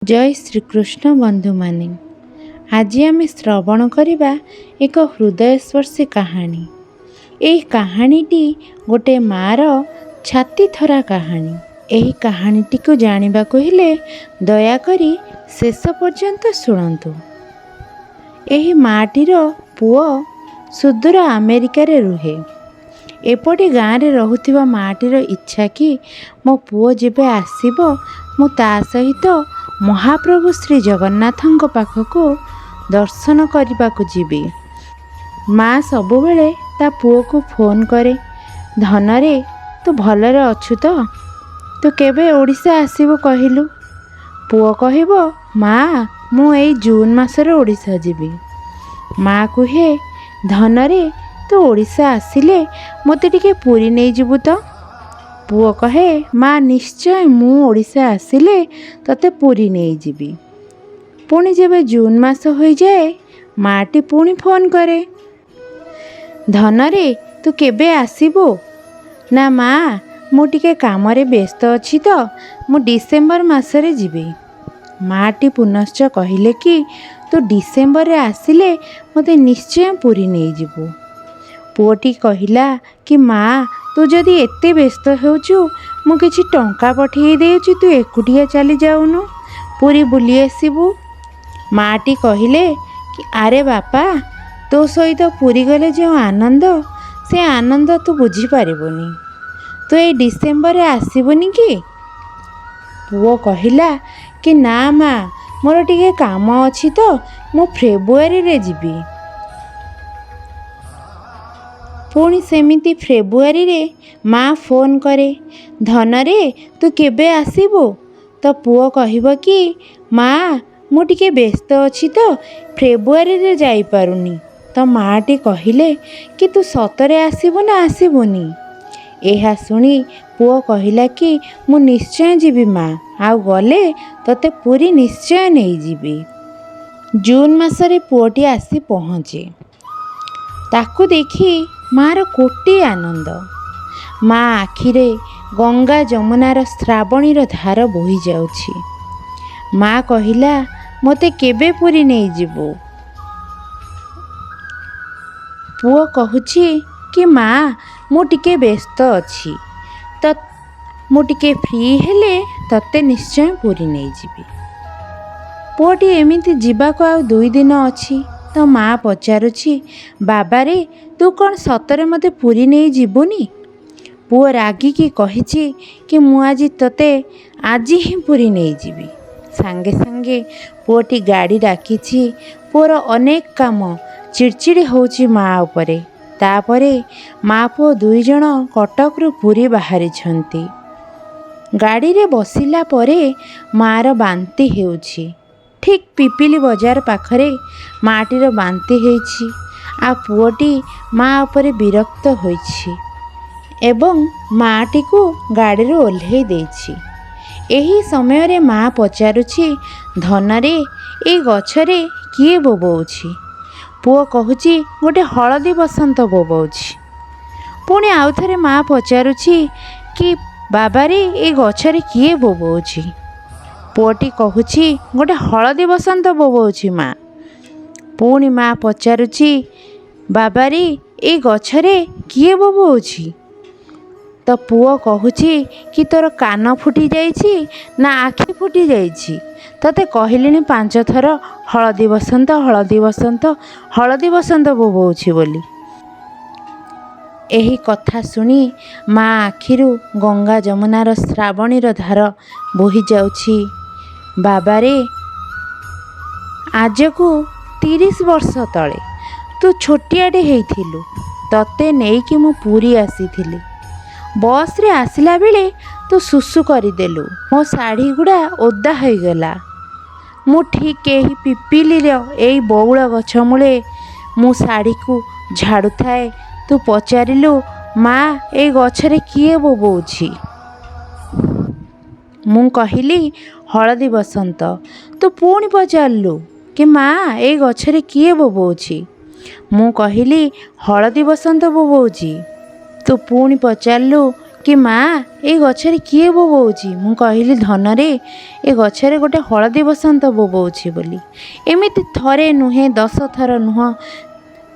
जय श्रीकृष्ण बंधु माने आज आम श्रवण करवा एक हृदयस्पर्शी कहानी। यही कहानीटी गोटे मार छाती थरा कहानी। यही कहानीटी को जानवा हेले दयाकरी शेष पर्यंत शुणु। यही माटीर पुओ सुदूर अमेरिका रुहे। एपटे गाँव में रोहुथिबा माटीर इच्छा कि मो पुओ जेबे आसीबो मु ता सहित महाप्रभु श्री जगन्नाथଙ୍କ पाखକୁ दर्शन करने जीवी। माँ सबुबले ता पुओ को फोन करे, धनरे तू भलरे अछु तो, तू केबे ओडिशा आसीबो कहिलु। पुओ कहिबो माँ मु एई जून मासरे ओडिशा जीवी। माँ कहे धनरे तू ओडिशा आसिले मते टिके पुरी नहीं जीवु तो। पुओ कहे माँ निश्चय मु ओडिशा आसिले तते पुरी नहीं जीवी। पुणी जेबे जून मास हो जाए माटी पुणी फोन करे, धनरे तू केबे आसीबो। ना माँ मु टिके कामरे व्यस्त अछि तो मु डिसेम्बर मासरे जीवी। माटी पुनश्च कहिले कि तू डिसेम्बर रे आसिले मते निश्चय पुरी नहीं जीवु। पुओटी कहिला कि माँ तू जदि एते व्यस्त होचु मु किछि टंका पठेई देउछि, तू एकुटिया चली जाउनु पुरी बुली आसीबु। माटी कहिले कि अरे बापा तो सहित पुरी गले जो आनंद से आनंद तू बुझी पारिबुनी, तू ए डिसेम्बर रे आसीबुनी कि। पुओ कहिला कि ना माँ मोर टिके काम अछि तो मु फेब्रुआरी रे जीवी। पुणी सेमिति फेब्रुआरी रे माँ फोन करे, धनरे तू केबे आसीबो। तो पुओ कहिबो कि माँ मु टिके व्यस्त अछि तो फेब्रुआरी रे जाई पारुनी। तो माँटी कहिले कि तू सतरे आसीबो ना आसीबोनी। एहा सुनी पुओ कहिला कि मु निश्चय जीवी माँ, आउ गले तते पुरी निश्चय नहीं जीवी। जून मासरे पुओटी आसी पहुँचे। ताकू देखी मार कोटी आनंद। माँ आखिरे गंगा जमुनार श्रावणीर धार बोही जाउछि। माँ कहिला मते केबे पुरी नहीं जीवो। पुओ कहुछि कि माँ मु टिके व्यस्त अछि तो मु टिके फ्री हेले तते निश्चय पुरी नहीं जीवी। पुओटी एमिति जीवाको आ 2 दिन अछि। तो माँ पचारुछि बाबा रे तू कौन सतरे मते पुरी नहीं जीवुनी। पुओ रागिकी कहिछि कि मु आज तते आज ही पुरी नहीं जीवी। सांगे सांगे पुओटी गाड़ी डाकिछि। पुओर अनेक काम चिड़चिड़ी होछि माँ उपरे। तापरे माँ पुओ 2 जण कटकरू पुरी बाहरी छंती। गाड़ी रे बसिला परे मार बांती हेउछि। ठीक पिपिली बजार पाखरे माटीर बांती हेछि। आ पुओटी माँ उपरे विरक्त होइछि एवं माटी को गाड़ी रो ओल्हेई देछि। एही समय रे माँ पचारुछि धनरे ए गछरे किए बोबौछि। पुओ कहुछि गोटे हळदी बसंत बोबौछि। पुणी आउ थरे माँ पचारुछि कि बाबा रे ए गछरे किए बोबौछि। पुओटी कहुछि गोटे हळदी बसंत बोबौछि माँ। पुणी माँ पचारुछि बाबा रे ए गछरे किए बोबौछि। तो पुओ कहुछि कि तोर कान फुटी जाइछि ना आखि फुटी जाइछि, तते कहलिनि 5 थर हळदी बसंत हळदी बसंत हळदी बसंत बोबौछि बोली। एही कथा सुनी माँ आखिरु गंगा जमुनार श्रावणीर धार बोही जाउछि। बाबा रे आज को 30 वर्ष तले तू छोटियाटे हेइथिलु, तते नेइकी मु पुरी आसीथिली। बस रे आसिला बेले तू सुसु करिदेलु, मो शाढ़ी गुड़ा ओदा हो गला। मु ठीक एही पिपिली रे एई बौळ गछ मूले मु शाढ़ी को झाड़ू थाए, तू पचारिलु माँ ए गछरे किए बोबौछि। मु कहिली हळदी बसंत। तू पुणी पचारिलु कि माँ ए गछरे किए बोबौछि। मु कहिली हळदी बसंत बोबौछि। तू पुणी पचारिलु कि माँ ए गछरे किए बोबोउछि। मु कहली धनरे ए गछरे गोटे हलदी बसंत बोबोउछि बोली। एमिति थरे नुहे 10 थर नुह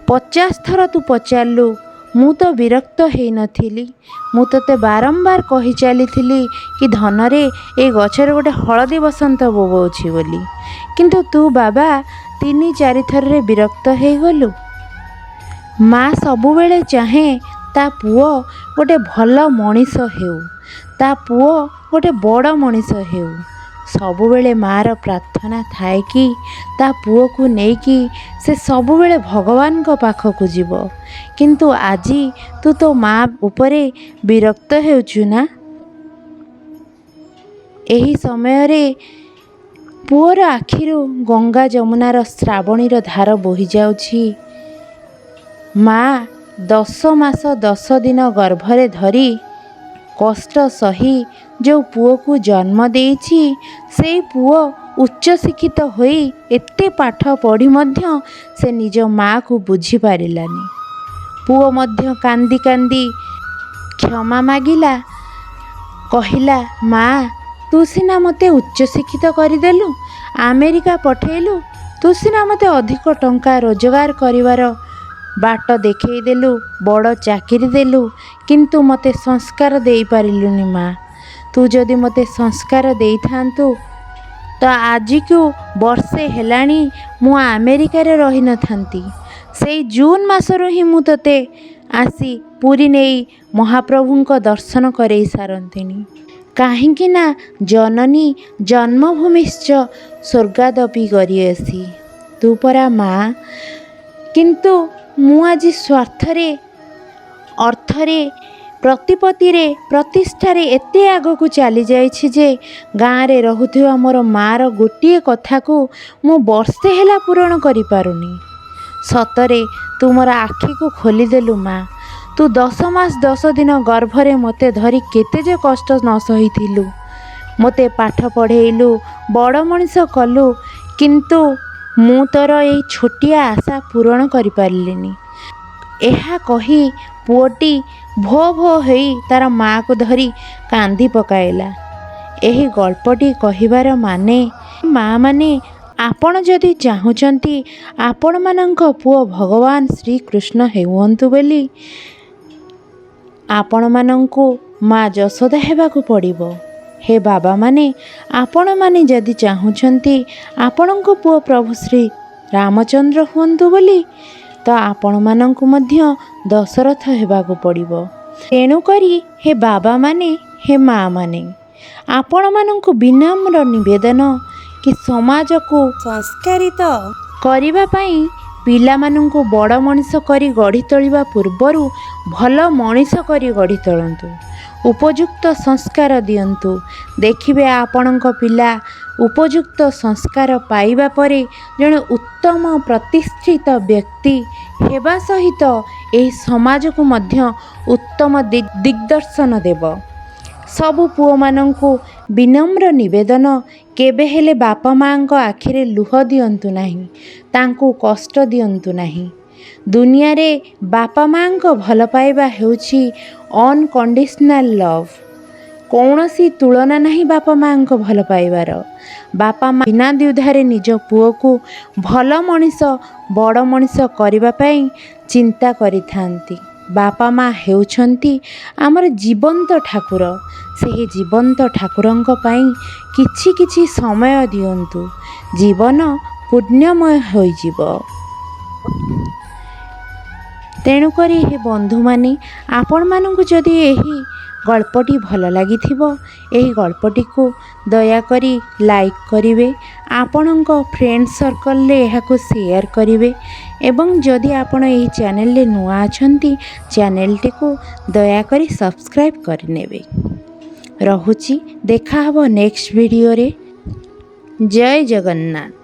50 थर तू पचारू। मु तो विरक्त हेई नथिली। मु तते बारंबार कही चली कि धनरे ए गछरे गोटे हलदी बसंत बोबोउछि बोली, किंतु तू बाबा 3-4 थर रे विरक्त हेई गलु। माँ सबुबेले चाहे ता पुओ गोटे भल मनीष हेउ, ता पुओ गोटे बड़ मनीष हेउ। सबुबेले मार प्रार्थना थाए कि ता पुओ को नेकी से सबुबेले भगवान को पाखकु जीव। किंतु आजी तू तो माँ उपरे विरक्त हेउछु ना। एही समय रे पुओर आखिरु गंगा जमुनार श्रावणीर धार बोही जाउछि। माँ 10 मास 10 दिन गर्भरे धरी कष्ट सही जो पुओ को जन्म देइछि, से पुओ उच्च शिक्षित होई एते पाठ पढ़ी मध्य से निज माँ को बुझी पारिलानी। पुओ मध्य कांदी कांदी क्षमा मागिला, कहिला माँ तू सिना मते उच्च शिक्षित करदेलु, अमेरिका पठेलु, तू सिना मते अधिक टंका रोजगार करिवार बाट देखई देलु, बड़ चाकरी देलु, किंतु मते संस्कार देई पारिलुनी माँ। तू जदि मते संस्कार देई थांतु तो आज को वर्षे हेलाणी मु अमेरिका रे रही न थांती। सेई जून मासरो ही मु तते आसी पुरी नेई महाप्रभुंको दर्शन करई सारंतिनी। काहींकि ना जननी जन्मभूमिश्च स्वर्गादपि गरियसी। तू परा माँ, किंतु मु आज स्वार्थरे अर्थरे प्रतिपत्ति रे प्रतिष्ठारे एते आगकू चली जाइछि जे गाँ रे रहुथिबा मोर मार गोटिए कथा को मु वर्षे हेला पूरण करि पारुनी। सतरे तू मोर आखि को खोली देलु माँ। तू 10 मास 10 दिन गर्भरे मते धरी केते जे कष्ट न सहिथिलु। मते पाठ पढ़ेइलु, बड़ मनीष कलु, किंतु मु तोर एई छोटिया आशा पूरण करि पारिलिनी। एहा कही पुओटी भो भो हेई तार माँ को धरी कांदी पकाइला। एही गल्पटी कहिबार माने माँ माने आपण जदि चाहुचंती आपण मानंक पुओ भगवान श्री कृष्ण हेउंतु बोली आपण मानंकु माँ जशोदा हेबाकु पड़िबो। हे बाबा माने आपण माने जदि चाहुचंती आपणको पुओ प्रभु श्री रामचंद्र हुअंतु बोली तो आपण मानंकु मध्य दशरथ हेबाकु पड़िबो। तेणु करी हे बाबा माने हे माँ माने आपण मानंकु विनम्र निवेदन कि समाज को संस्कारित करिबा पई पिला मानंकु बड़ मनीष करी गढ़ी तोलिबा पूर्वरु भल मनीष करी गढ़ी तोलंतु। उपयुक्त संस्कार दियंतु। देखिबे आपणक पिला उपयुक्त संस्कार पाइबा परे जणे उत्तम प्रतिष्ठित व्यक्ति हेबा सहित एही समाज को मध्य उत्तम दिग्दर्शन देव। सबु पुओ मानंकु विनम्र निवेदन केबे हेले बापा माँ को आखिरे लुह दियंतु नहीं, तांकु कष्ट दियंतु नहीं। दुनिया रे बापा माँ को भल पाइबा हेउछि अनकंडीशनल लव। कौनसी तुलना नहीं बापा माँ को भल पाइबार। बापा माँ बिना द्विधारे निज पुओ को भल मनीष बड़ मनीष करिबा पई चिंता करिथांती। बापा माँ हेउछंती आमर जीवंत ठाकुर। सेही जीवंत ठाकुरंक पई किछि किछि समय दियंतु, जीवन पुण्यमय होई जीव। तेणु करी हे बंधु माने आपण मानंकु जदि एही गल्पटी भल लागिथिबो एही गल्पटी को दया करी लाइक करिवे, आपणक फ्रेंड सर्कल रे एहाको शेयर करिवे एवं जदि आपण एही चैनल रे नुआ अछंती चैनल टी को दया करी सब्सक्राइब करनेबे। रहुची देखा हबो नेक्स्ट वीडियो रे। जय जगन्नाथ।